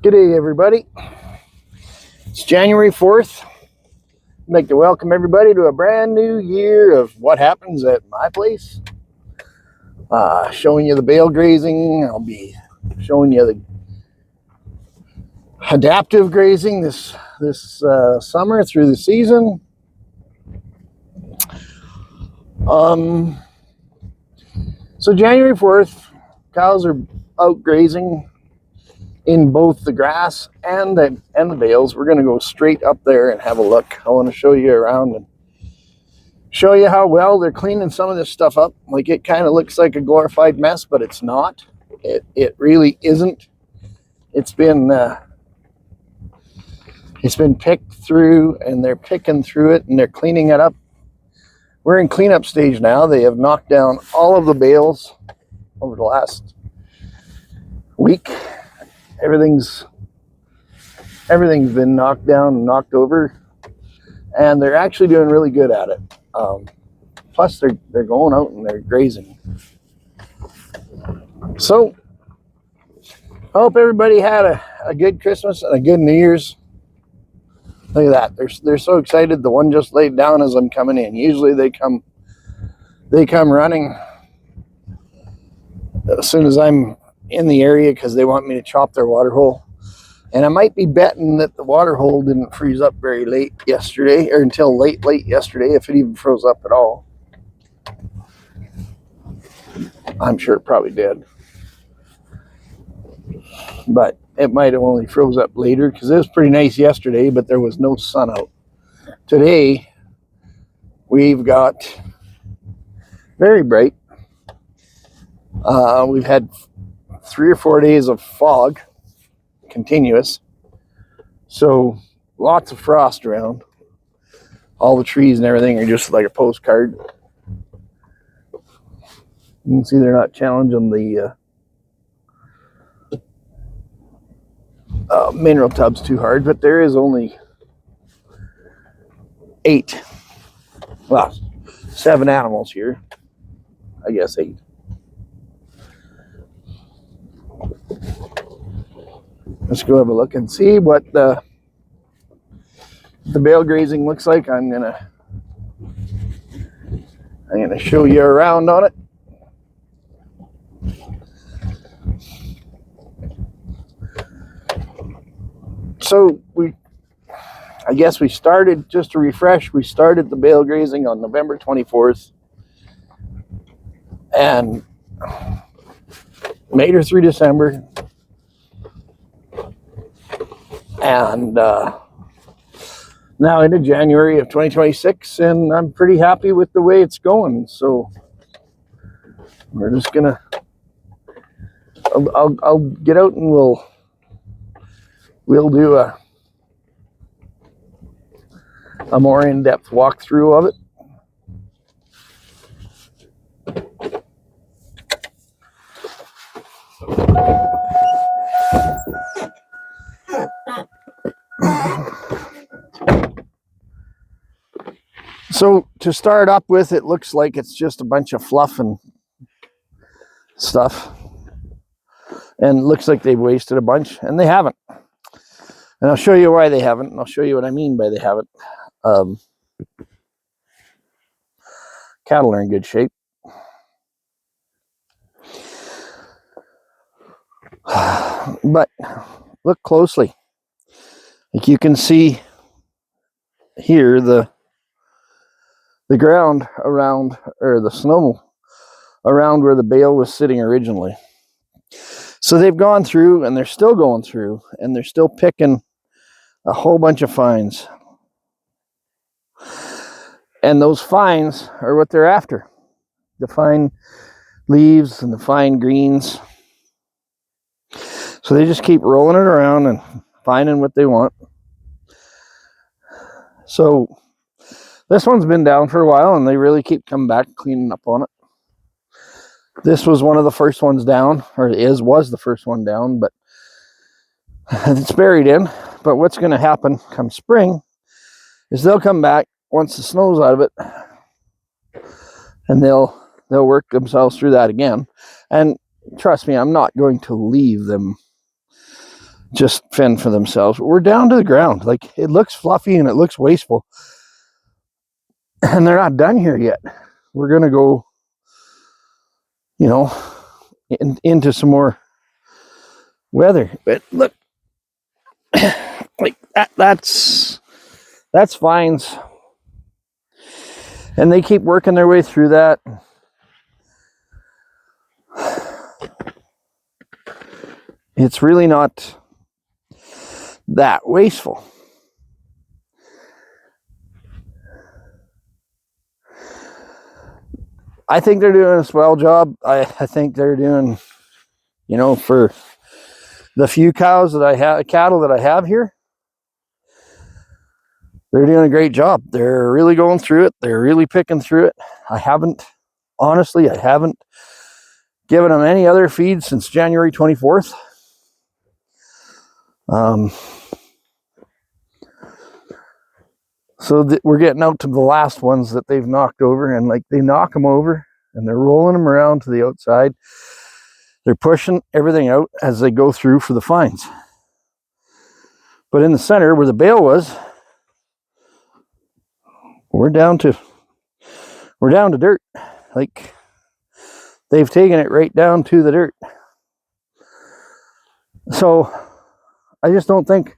Good day, everybody. It's January 4th. I'd like to welcome everybody to a brand new year of what happens at my place. Showing you the bale grazing. I'll be showing you the adaptive grazing this summer through the season. So January 4th, cows are out grazing in both the grass and the bales. We're going to go straight up there and have a look. I want to show you around and show you how well they're cleaning some of this stuff up. Like, it kind of looks like a glorified mess, but it's not. It really isn't. It's been picked through, and they're picking through it, and they're cleaning it up. We're in cleanup stage now. They have knocked down all of the bales over the last week. Everything's been knocked down and knocked over, and they're actually doing really good at it. Plus, they're going out and they're grazing. So, I hope everybody had a good Christmas and a good New Year's. Look at that. They're so excited. The one just laid down as I'm coming in. Usually they come running as soon as I'm in the area because they want me to chop their water hole. And I might be betting that the water hole didn't freeze up very late yesterday, or until late yesterday, if it even froze up at all. I'm sure it probably did. But it might have only froze up later because it was pretty nice yesterday, but there was no sun out. Today, we've got very bright. We've had 3 or 4 days of fog, continuous. So lots of frost around. All the trees and everything are just like a postcard. You can see they're not challenging the mineral tubs too hard, but there is only 7 animals here. I guess 8. Let's go have a look and see what the bale grazing looks like. I'm gonna show you around on it. So I guess we started, just to refresh, we started the bale grazing on November 24th and made her through December. And now into January of 2026, and I'm pretty happy with the way it's going. So we're just gonna, I'll get out and we'll do a more in-depth walkthrough of it. So to start up with, it looks like it's just a bunch of fluff and stuff, and it looks like they've wasted a bunch, and they haven't. And I'll show you why they haven't, and I'll show you what I mean by they haven't. Cattle are in good shape. But look closely. Like, you can see here the ground around, or the snow around where the bale was sitting originally. So they've gone through, and they're still going through, and they're still picking a whole bunch of fines. And those fines are what they're after. The fine leaves and the fine greens. So they just keep rolling it around and finding what they want. So this one's been down for a while, and they really keep coming back cleaning up on it. This was one of the first ones down, or was the first one down, but it's buried in. But what's going to happen come spring is they'll come back once the snow's out of it, and they'll work themselves through that again. And trust me, I'm not going to leave them just fend for themselves. We're down to the ground. Like, it looks fluffy and it looks wasteful. And they're not done here yet. We're going to go, you know, into some more weather. But look, like that's fines. And they keep working their way through that. It's really not that wasteful. I think they're doing a swell job. I think they're doing, you know, for the few cows that I have, cattle that I have here, they're doing a great job. They're really going through it. They're really picking through it. Honestly, I haven't given them any other feed since January 24th. So we're getting out to the last ones that they've knocked over, and like they knock them over and they're rolling them around to the outside. They're pushing everything out as they go through for the fines. But in the center where the bale was, we're down to dirt. Like, they've taken it right down to the dirt. So I just don't think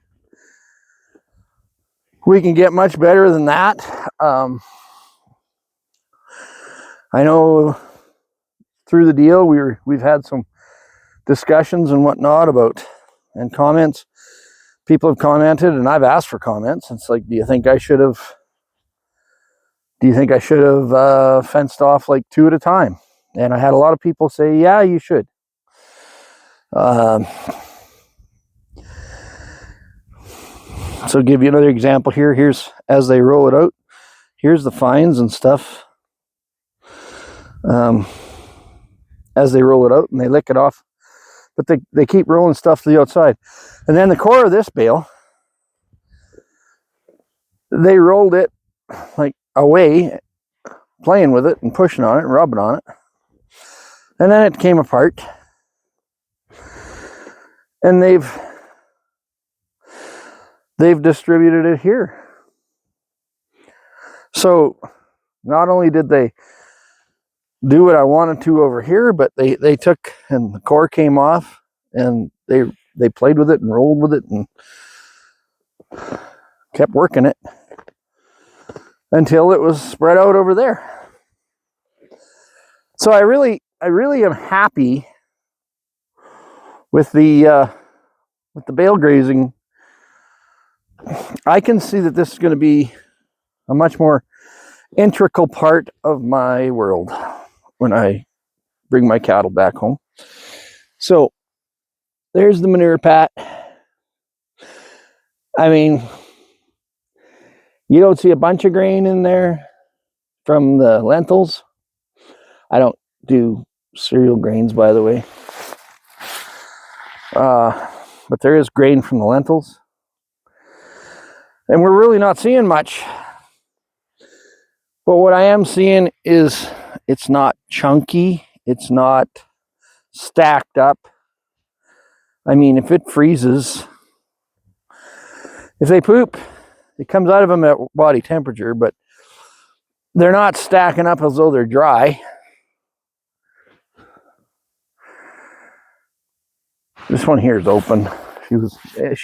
we can get much better than that. I know through the deal we've had some discussions and whatnot about, and comments. People have commented, and I've asked for comments. It's like, do you think I should have fenced off like 2 at a time? And I had a lot of people say, yeah, you should. So give you another example here. Here's, as they roll it out, here's the fines and stuff. As they roll it out and they lick it off. But they keep rolling stuff to the outside. And then the core of this bale, they rolled it like away, playing with it and pushing on it and rubbing on it. And then it came apart. And they've distributed it here. So not only did they do what I wanted to over here, but they took, and the core came off, and they played with it and rolled with it and kept working it until it was spread out over there. So I really am happy with the bale grazing. I can see that this is going to be a much more integral part of my world when I bring my cattle back home. So there's the manure pat. I mean, you don't see a bunch of grain in there from the lentils. I don't do cereal grains, by the way. But there is grain from the lentils. And we're really not seeing much. But what I am seeing is it's not chunky. It's not stacked up. I mean, if it freezes, if they poop, it comes out of them at body temperature, but they're not stacking up as though they're dry. This one here is open. She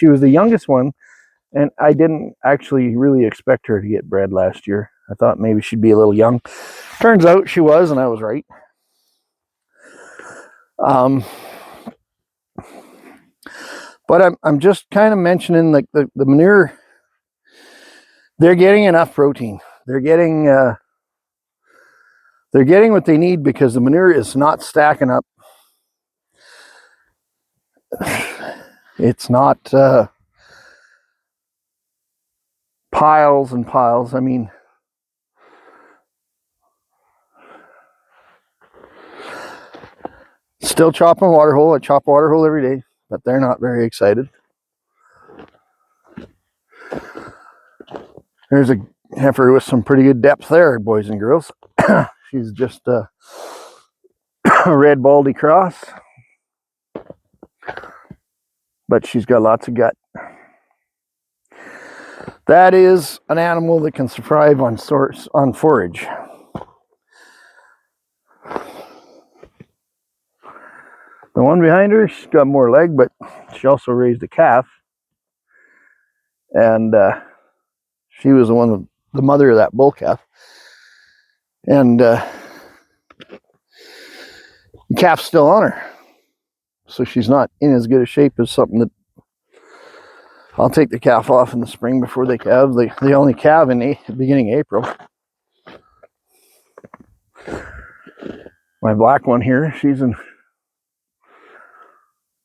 was the youngest one, and I didn't actually really expect her to get bred last year. I thought maybe she'd be a little young. Turns out she was, and I was right. But I'm just kind of mentioning, like, the manure. They're getting enough protein. They're getting what they need because the manure is not stacking up. It's not piles and piles. I mean, still chopping water hole. I chop water hole every day, but they're not very excited. There's a heifer with some pretty good depth there, boys and girls. She's just a red baldy cross. but she's got lots of gut. That is an animal that can survive on forage. The one behind her, she's got more leg, but she also raised a calf, and she was the mother of that bull calf, and the calf's still on her, so she's not in as good a shape as something that I'll take the calf off in the spring before they calve. They only calve in the beginning of April. My black one here, she's in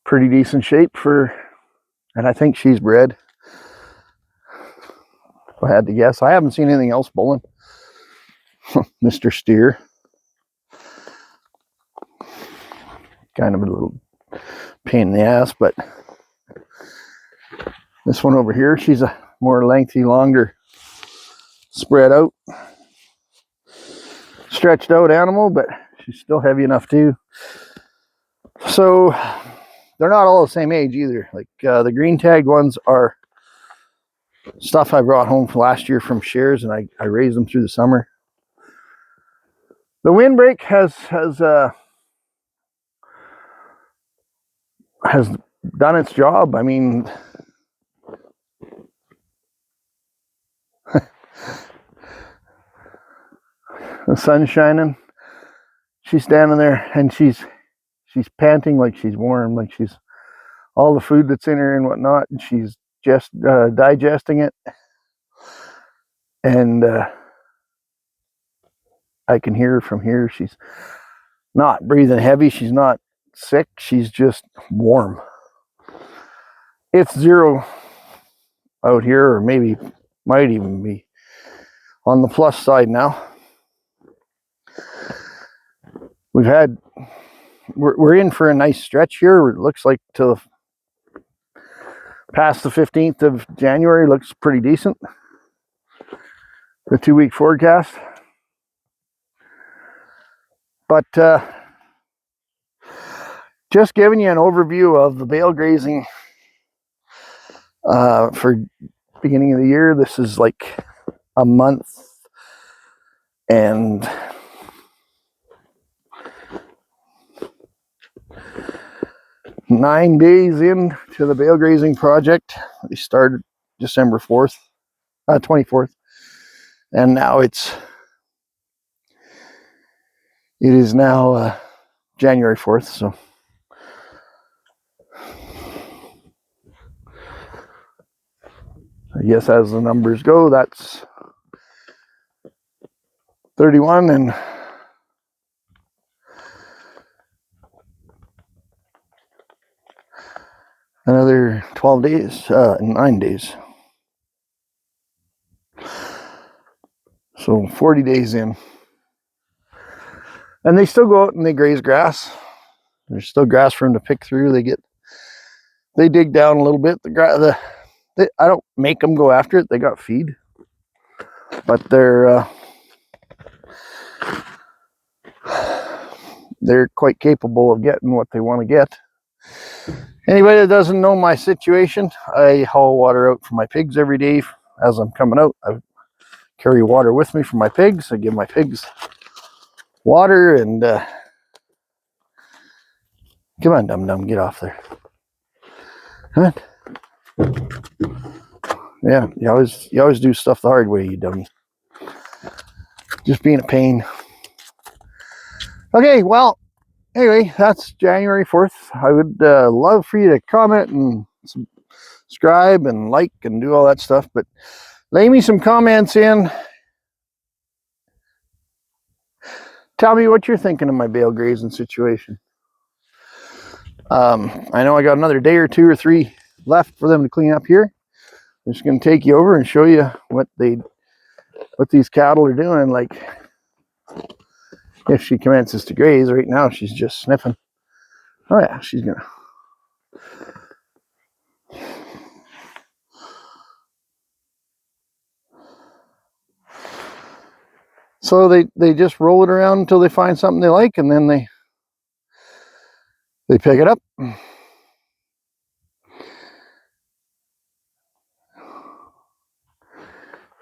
pretty decent shape and I think she's bred. If I had to guess, I haven't seen anything else bulling. Mr. Steer. Kind of a little pain in the ass, but this one over here, she's a more lengthy, longer, spread out, stretched out animal, but she's still heavy enough too. So they're not all the same age either. Like the green tag ones are stuff I brought home from last year from shares, and I raised them through the summer. The windbreak has done its job. I mean, the sun's shining. She's standing there and she's panting like she's warm, like she's all the food that's in her and whatnot, and she's just digesting it. And I can hear her from here. She's not breathing heavy. She's not sick. She's just warm. It's 0 out here, or maybe might even be on the plus side now. We're in for a nice stretch here. It looks like till past the 15th of January looks pretty decent. The 2-week forecast. But just giving you an overview of the Bale grazing for beginning of the year. This is like a month and 9 days into the Bale grazing project. We started December 4th, 24th, and now it is now January 4th. So I guess as the numbers go, that's 31 and another 12 days, 9 days. So 40 days in. And they still go out and they graze grass. There's still grass for them to pick through. They dig down a little bit. I don't make them go after it. They got feed. But they're quite capable of getting what they want to get. Anybody that doesn't know my situation, I haul water out for my pigs every day. As I'm coming out, I carry water with me for my pigs. I give my pigs water, and come on, dum-dum, get off there. Come on. Yeah, you always do stuff the hard way, you dummy. Just being a pain. Okay, well, anyway, that's January 4th. I would love for you to comment and subscribe and like and do all that stuff, but lay me some comments in. Tell me what you're thinking of my Bale grazing situation. I know I got another day or 2 or 3 left for them to clean up here. I'm just going to take you over and show you what these cattle are doing. Like, if she commences to graze right now, she's just sniffing. Oh yeah, she's gonna. So they just roll it around until they find something they like, and then they pick it up.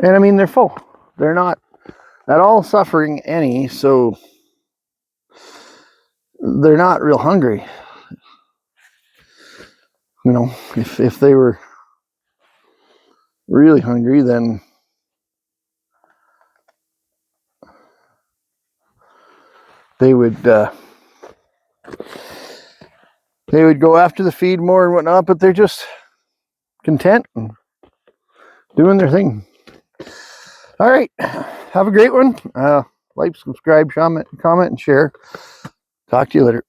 And I mean, they're full. They're not at all suffering any, so they're not real hungry. You know, if they were really hungry, then they would go after the feed more and whatnot, but they're just content and doing their thing. All right, have a great one. Like, subscribe, comment, and share. Talk to you later.